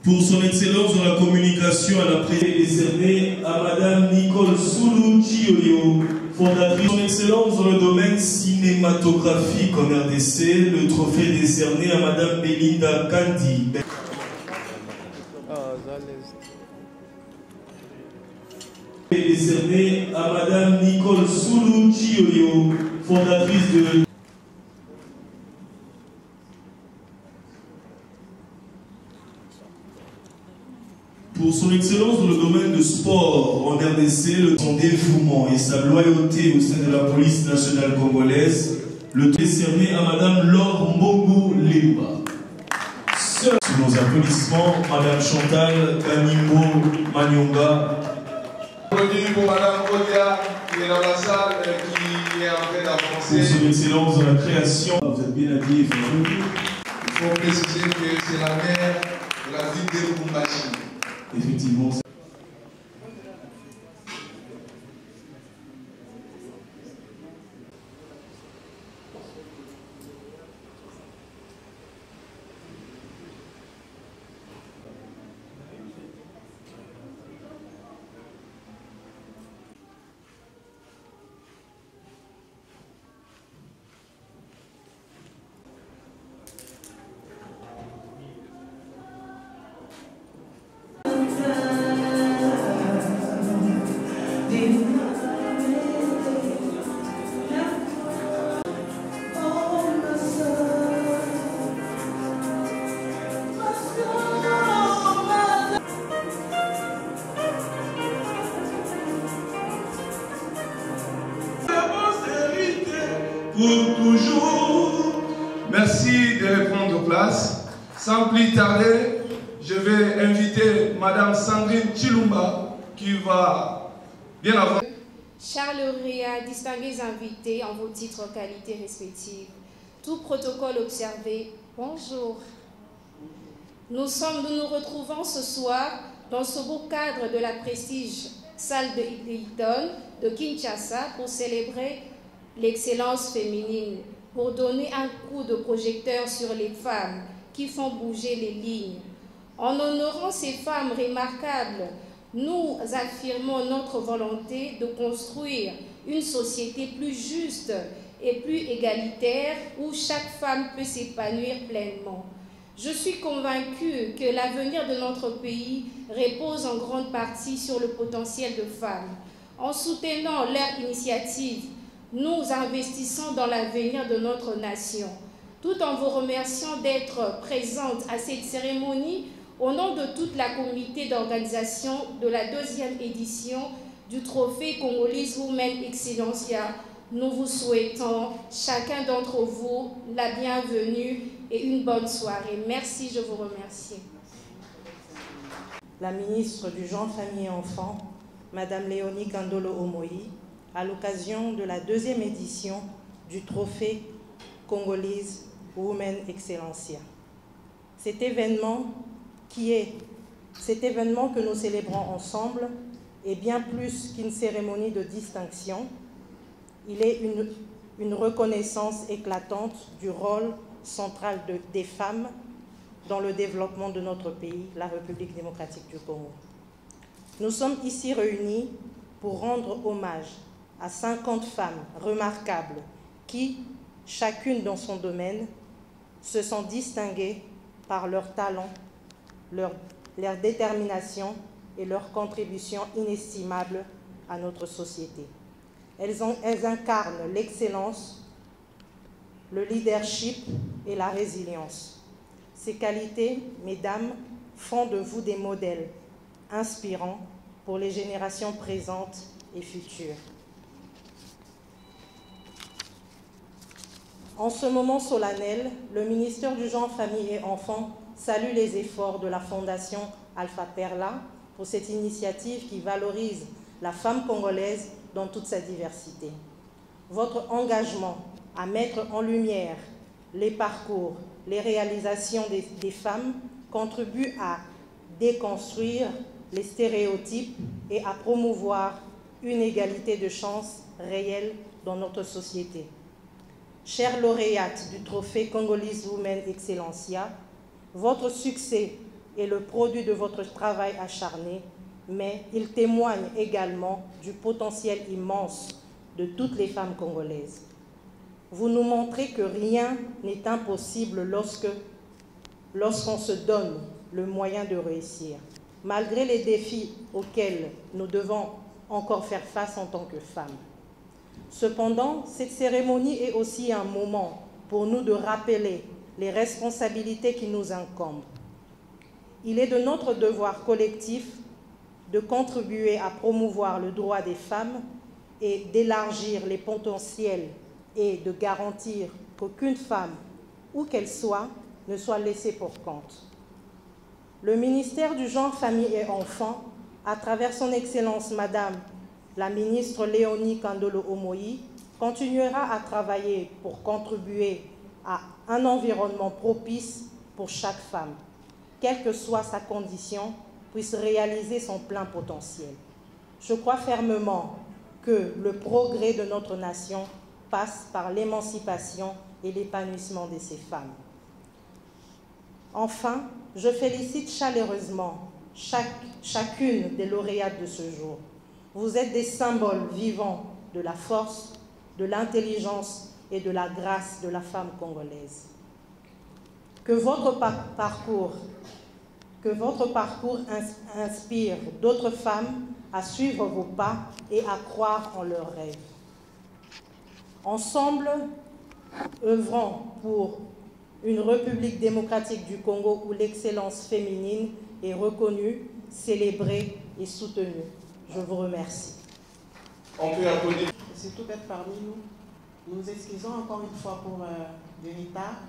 Pour son excellence dans la communication, elle a décerné à Madame Nicole Soulou Chioyo, fondatrice. Son excellence dans le domaine cinématographique en RDC, le trophée décerné à Madame Belinda Kandi. Décerné à Madame Nicole Soulou Chioyo, fondatrice de... Pour son excellence dans le domaine de sport en RDC, son dévouement et sa loyauté au sein de la police nationale congolaise, le décerné à Madame Laure Mbongo Lemba. Sous nos applaudissements, Madame Chantal Kanimbo Manyonga. Applaudissements pour Madame Kodia qui est dans la salle qui est en train d'avancer. Pour son excellence dans la création, vous êtes bien habillé. Il faut préciser que c'est la mère de la ville de Lubumbashi. Effectivement. Pour toujours. Merci de prendre place. Sans plus tarder, je vais inviter Madame Sandrine Chilumba qui va bien avant. Chers lauréats, distingués invités en vos titres qualités respectives, tout protocole observé, bonjour. Nous nous retrouvons ce soir dans ce beau cadre de la prestige salle de Hilton de Kinshasa pour célébrer l'excellence féminine, pour donner un coup de projecteur sur les femmes qui font bouger les lignes. En honorant ces femmes remarquables, nous affirmons notre volonté de construire une société plus juste et plus égalitaire où chaque femme peut s'épanouir pleinement. Je suis convaincue que l'avenir de notre pays repose en grande partie sur le potentiel de femmes. En soutenant leur initiative, nous investissons dans l'avenir de notre nation. Tout en vous remerciant d'être présente à cette cérémonie, au nom de toute la comité d'organisation de la 2e édition du trophée Congolese Women Excellencia, nous vous souhaitons, chacun d'entre vous, la bienvenue et une bonne soirée. Merci, je vous remercie. La ministre du Genre, Famille et Enfants, Madame Léonie Kandolo Omoï, à l'occasion de la 2e édition du trophée Congolese Women Excellencia. Cet événement que nous célébrons ensemble est bien plus qu'une cérémonie de distinction. Il est une reconnaissance éclatante du rôle central des femmes dans le développement de notre pays, la République démocratique du Congo. Nous sommes ici réunis pour rendre hommage à 50 femmes remarquables qui, chacune dans son domaine, se sont distinguées par leur talent, leur détermination et leur contribution inestimable à notre société. Elles incarnent l'excellence, le leadership et la résilience. Ces qualités, mesdames, font de vous des modèles inspirants pour les générations présentes et futures. En ce moment solennel, le ministère du Genre, Famille et Enfants salue les efforts de la Fondation Alpha Perla pour cette initiative qui valorise la femme congolaise dans toute sa diversité. Votre engagement à mettre en lumière les parcours, les réalisations des femmes contribue à déconstruire les stéréotypes et à promouvoir une égalité de chances réelle dans notre société. Chère lauréate du trophée Congolese Women Excellencia, votre succès est le produit de votre travail acharné, mais il témoigne également du potentiel immense de toutes les femmes congolaises. Vous nous montrez que rien n'est impossible lorsqu'on se donne le moyen de réussir, malgré les défis auxquels nous devons encore faire face en tant que femmes. Cependant, cette cérémonie est aussi un moment pour nous de rappeler les responsabilités qui nous incombent. Il est de notre devoir collectif de contribuer à promouvoir le droit des femmes et d'élargir les potentiels et de garantir qu'aucune femme, où qu'elle soit, ne soit laissée pour compte. Le ministère du Genre, Famille et Enfants, à travers son Excellence Madame la ministre Léonie Kandolo Omoï, continuera à travailler pour contribuer à un environnement propice pour chaque femme, quelle que soit sa condition, puisse réaliser son plein potentiel. Je crois fermement que le progrès de notre nation passe par l'émancipation et l'épanouissement de ces femmes. Enfin, je félicite chaleureusement chacune des lauréates de ce jour. Vous êtes des symboles vivants de la force, de l'intelligence et de la grâce de la femme congolaise. Que votre parcours inspire d'autres femmes à suivre vos pas et à croire en leurs rêves. Ensemble, œuvrons pour une République démocratique du Congo où l'excellence féminine est reconnue, célébrée et soutenue. Je vous remercie. On peut applaudir. C'est tout être parmi nous. Nous nous excusons encore une fois pour le retard.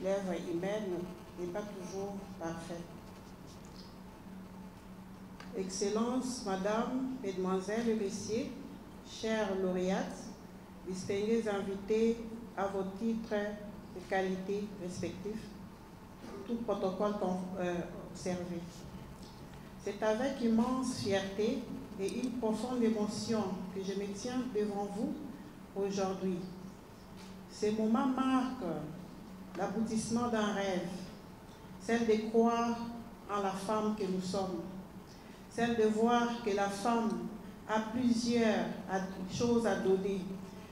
L'œuvre humaine n'est pas toujours parfaite. Excellences, Madame, Mesdemoiselles et Messieurs, chers lauréates, distingués invités à vos titres de qualité respectifs, tout protocole observé. C'est avec immense fierté et une profonde émotion que je me tiens devant vous aujourd'hui. Ces moments marquent l'aboutissement d'un rêve, celle de croire en la femme que nous sommes, celle de voir que la femme a plusieurs choses à donner.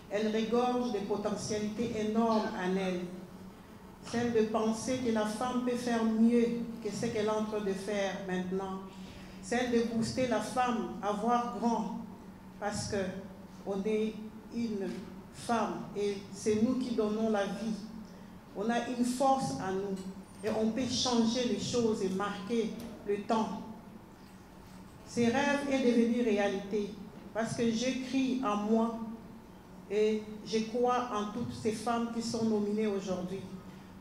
Elle regorge de potentialités énormes en elle. Celle de penser que la femme peut faire mieux que ce qu'elle est en train de faire maintenant. Celle de booster la femme à voir grand, parce qu'on est une femme et c'est nous qui donnons la vie. On a une force à nous et on peut changer les choses et marquer le temps. Ces rêves est devenu réalité parce que j'écris en moi et je crois en toutes ces femmes qui sont nominées aujourd'hui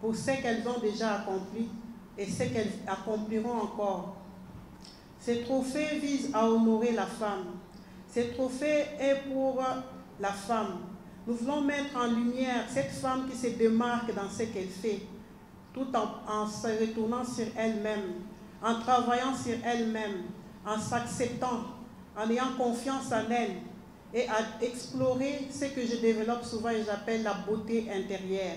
pour ce qu'elles ont déjà accompli et ce qu'elles accompliront encore. Ces trophées visent à honorer la femme. Ces trophées est pour la femme. Nous voulons mettre en lumière cette femme qui se démarque dans ce qu'elle fait, tout en se retournant sur elle-même, en travaillant sur elle-même, en s'acceptant, en ayant confiance en elle et à explorer ce que je développe souvent et j'appelle la beauté intérieure.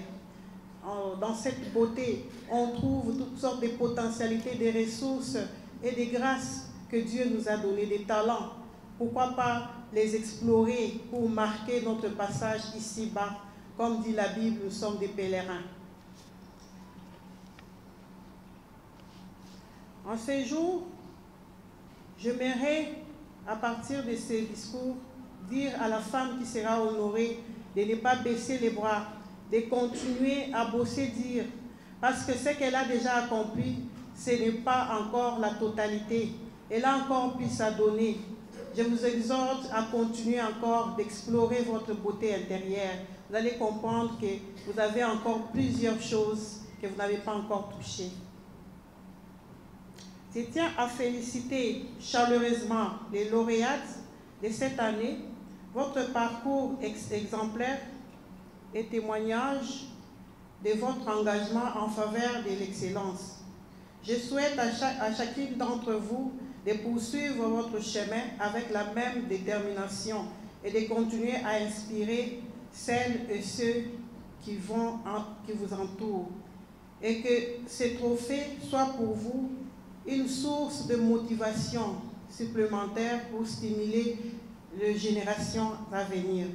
Dans cette beauté, on trouve toutes sortes de potentialités, des ressources et des grâces que Dieu nous a données, des talents. Pourquoi pas les explorer pour marquer notre passage ici-bas. Comme dit la Bible, nous sommes des pèlerins. En ces jours, j'aimerais, à partir de ces discours, dire à la femme qui sera honorée de ne pas baisser les bras, de continuer à bosser, dire, parce que ce qu'elle a déjà accompli, ce n'est pas encore la totalité. Elle a encore plus à donner. Je vous exhorte à continuer encore d'explorer votre beauté intérieure. Vous allez comprendre que vous avez encore plusieurs choses que vous n'avez pas encore touchées. Je tiens à féliciter chaleureusement les lauréates de cette année. Votre parcours exemplaire et témoignage de votre engagement en faveur de l'excellence. Je souhaite à chacune d'entre vous de poursuivre votre chemin avec la même détermination et de continuer à inspirer celles et ceux qui vous entourent. et que ce trophée soit pour vous une source de motivation supplémentaire pour stimuler les générations à venir.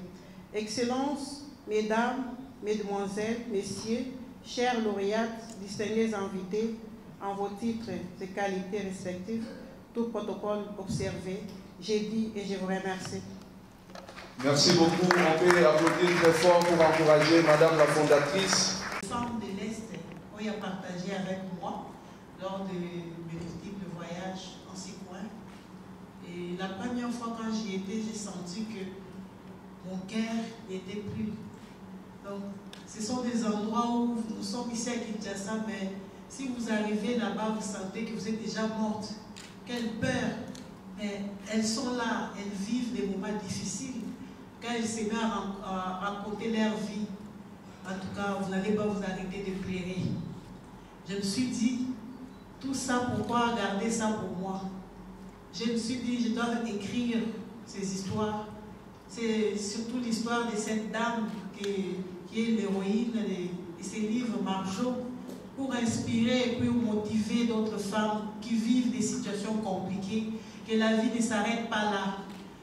Excellences, Mesdames, Mesdemoiselles, Messieurs, chers lauréates, distingués invités, en vos titres de qualité respectifs, tout protocole observé, j'ai dit et je vous remercie. Merci beaucoup. On peut applaudir très fort pour encourager Madame la fondatrice. Les femmes de l'Est ont partagé avec moi lors de mes multiples voyages en ces coins. Et la première fois quand j'y étais, j'ai senti que mon cœur n'était plus. Donc, ce sont des endroits où nous sommes ici à Kinshasa, mais si vous arrivez là-bas, vous sentez que vous êtes déjà morte. Quelle peur! Mais elles sont là, elles vivent des moments difficiles. Quand elles se mettent à raconter leur vie, en tout cas, vous n'allez pas vous arrêter de pleurer. Je me suis dit, tout ça, pourquoi garder ça pour moi? Je me suis dit, je dois écrire ces histoires. C'est surtout l'histoire de cette dame qui est l'héroïne de ces livres Marjo, pour inspirer et puis motiver d'autres femmes qui vivent des situations compliquées, que la vie ne s'arrête pas là.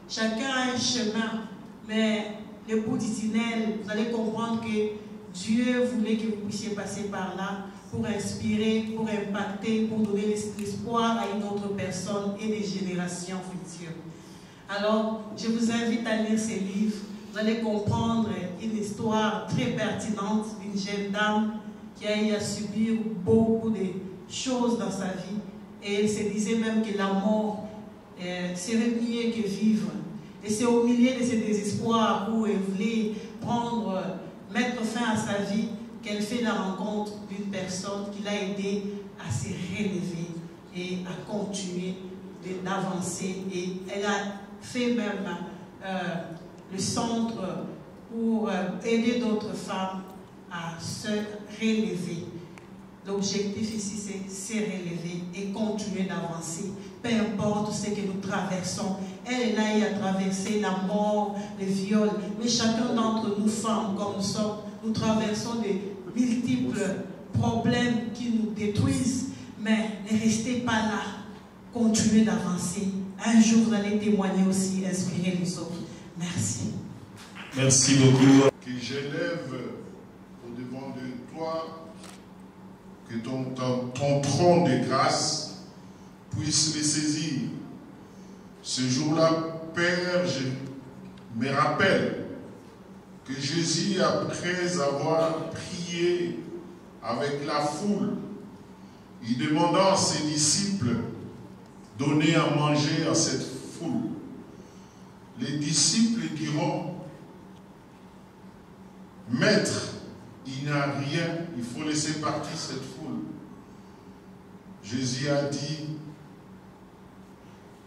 Chacun a un chemin, mais le bout du tunnel, vous allez comprendre que Dieu voulait que vous puissiez passer par là pour inspirer, pour impacter, pour donner l'espoir à une autre personne et des générations futures. Alors, je vous invite à lire ces livres. Vous allez comprendre une histoire très pertinente d'une jeune dame qui a eu à subir beaucoup de choses dans sa vie. Et elle se disait même que la mort serait mieux que vivre. Et c'est au milieu de ce désespoir où elle voulait mettre fin à sa vie qu'elle fait la rencontre d'une personne qui l'a aidée à se relever et à continuer d'avancer. Et elle a fait même le centre pour aider d'autres femmes à se relever. L'objectif ici, c'est se relever et continuer d'avancer. Peu importe ce que nous traversons. Elle a eu à traverser la mort, le viol. Mais chacun d'entre nous, femmes comme nous sommes, nous traversons des multiples problèmes qui nous détruisent. Mais ne restez pas là. Continuez d'avancer. Un jour, vous allez témoigner aussi, inspirer les autres. Merci. Merci beaucoup. Que j'élève au-devant de toi, que ton trône de grâce puisse les saisir. Ce jour-là, Père, je me rappelle que Jésus, après avoir prié avec la foule, il demanda à ses disciples de donner à manger à cette foule. Les disciples diront, Maître, il n'y a rien, il faut laisser partir cette foule. Jésus a dit,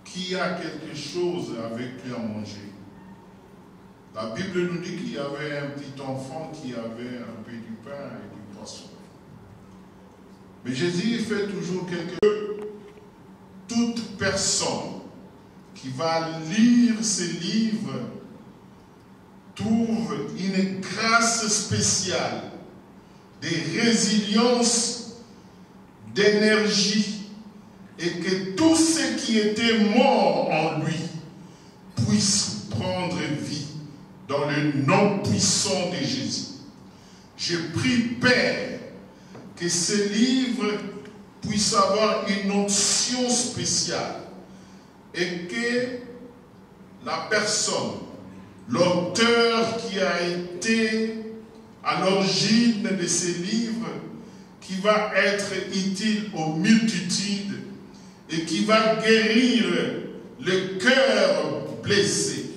qui a quelque chose avec lui à manger? La Bible nous dit qu'il y avait un petit enfant qui avait un peu du pain et du poisson. Mais Jésus fait toujours quelque chose. Toute personne qui va lire ces livres trouve une grâce spéciale, de résilience, d'énergie, et que tout ce qui était mort en lui puisse prendre vie dans le nom puissant de Jésus. Je prie, Père, que ces livres puissent avoir une onction spéciale et que la personne, l'auteur qui a été à l'origine de ces livres, qui va être utile aux multitudes et qui va guérir le cœur blessé,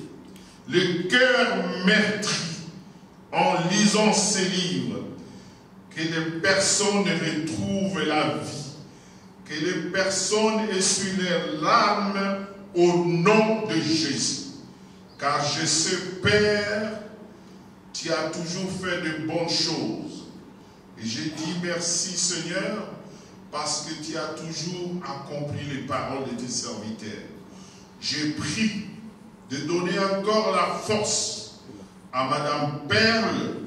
le cœur meurtri en lisant ces livres, que les personnes retrouvent la vie, que les personnes essuient leurs larmes au nom de Jésus. Car je sais, Père, tu as toujours fait de bonnes choses. Et je dis merci, Seigneur, parce que tu as toujours accompli les paroles de tes serviteurs. Je prie de donner encore la force à Madame Perle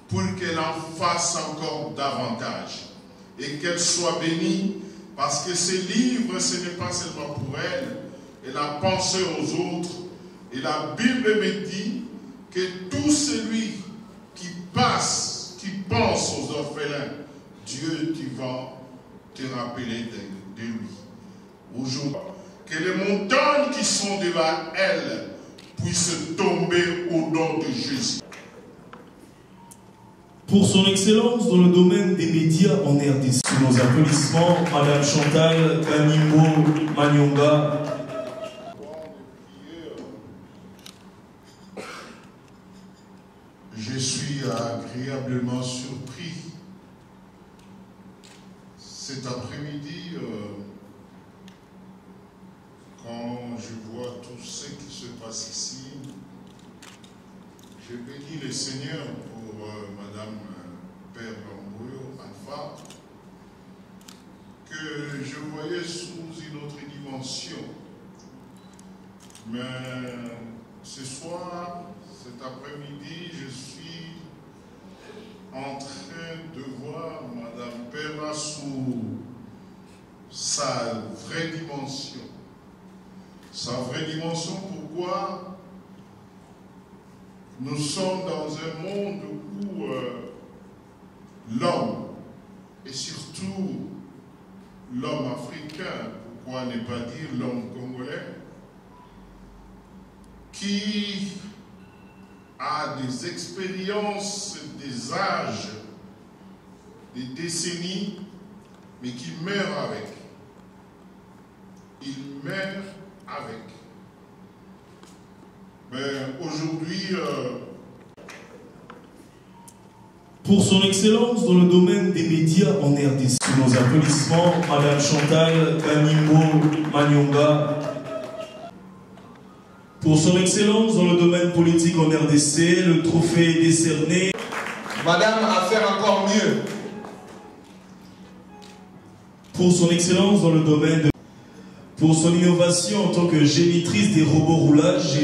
pour qu'elle en fasse encore davantage. et qu'elle soit bénie, parce que ces livres, ce n'est pas seulement pour elle, elle a pensé aux autres. Et la Bible me dit que tout celui qui passe, qui pense aux orphelins, Dieu, tu vas te rappeler de lui. Aujourd'hui, que les montagnes qui sont devant elle puissent tomber au nom de Jésus. Pour son excellence dans le domaine des médias en RDC, sous nos applaudissements, Madame Chantal Kanimbo Manyonga. Je suis agréablement surpris cet après-midi quand je vois tout ce qui se passe ici. Je bénis le Seigneur pour Madame Père Lamboyo Alpha, que je voyais sous une autre dimension. Mais ce soir, cet après-midi, je suis en train de voir Madame Père sous sa vraie dimension. Sa vraie dimension, pourquoi? Nous sommes dans un monde où l'homme, et surtout l'homme africain, pourquoi ne pas dire l'homme congolais, qui a des expériences, des âges, des décennies, mais qui meurt avec. Il meurt avec. Mais aujourd'hui... Pour son excellence dans le domaine des médias en RDC, sous nos applaudissements, Madame Chantal Kanimbo Manyonga. Pour son excellence dans le domaine politique en RDC, le trophée est décerné. Madame a fait encore mieux. Pour son excellence dans le domaine de... Pour son innovation en tant que génitrice des robots roulages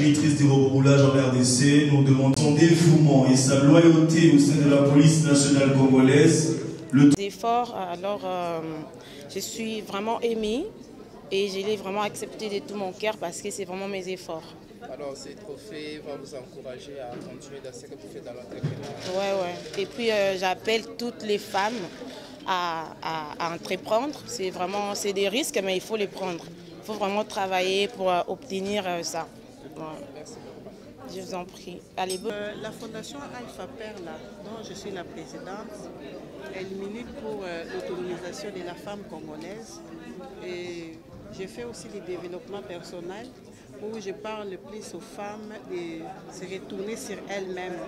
en RDC, nous demandons son dévouement et sa loyauté au sein de la police nationale congolaise. Efforts, alors je suis vraiment émue et je l'ai vraiment accepté de tout mon cœur parce que c'est vraiment mes efforts. Alors ces trophées vont vous encourager à continuer dans ce que vous faites dans l'entrepreneuriat. Ouais. Et puis j'appelle toutes les femmes à entreprendre. C'est des risques, mais il faut les prendre. Il faut vraiment travailler pour obtenir ça. Ouais. Merci beaucoup. Je vous en prie. Allez, La Fondation Alpha Perla, dont je suis la présidente, elle milite pour l'autonomisation de la femme congolaise. Et je fais aussi des développements personnels où je parle le plus aux femmes de se retourner sur elles-mêmes,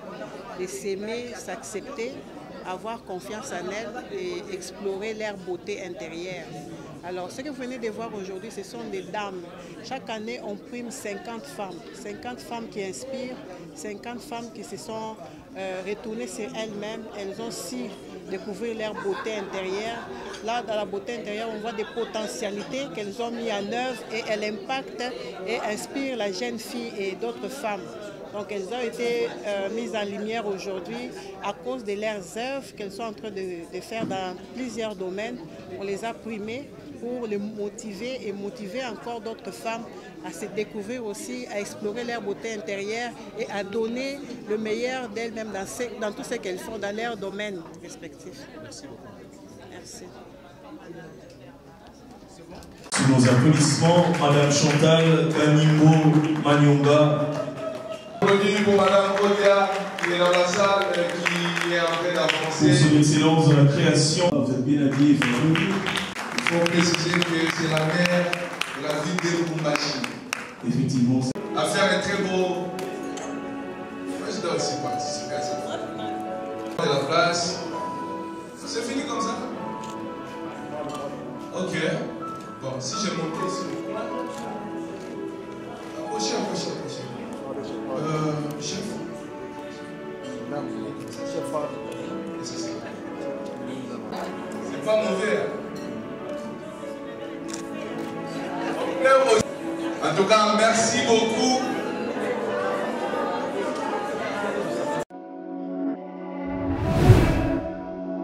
de s'aimer, s'accepter, avoir confiance en elles et explorer leur beauté intérieure. Alors, ce que vous venez de voir aujourd'hui, ce sont des dames. Chaque année, on prime 50 femmes qui inspirent, 50 femmes qui se sont retournées sur elles-mêmes. Elles ont su découvrir leur beauté intérieure. Là, dans la beauté intérieure, on voit des potentialités qu'elles ont mises en œuvre et elles impactent et inspirent la jeune fille et d'autres femmes. Donc elles ont été mises en lumière aujourd'hui à cause de leurs œuvres qu'elles sont en train de faire dans plusieurs domaines. On les a primées pour les motiver et motiver encore d'autres femmes à se découvrir aussi, à explorer leur beauté intérieure et à donner le meilleur d'elles-mêmes dans tout ce qu'elles font dans leur domaine respectif. Merci beaucoup. Merci. Sous nos applaudissements, Madame Chantal Kanimbo Manyonga. Applaudissements pour Madame Odia qui est dans la salle, qui est en train d'avancer. Pour son excellence dans la création. Vous êtes bien habillés, il faut préciser que c'est la mère de la ville de Lumumbashi. Effectivement. L'affaire est très beau. Moi, je dois aussi participer à cette fois. De la place. C'est fini comme ça? Ok. Bon, si j'ai monté ici. Approchez. Chef. C'est pas mauvais. En tout cas, merci beaucoup.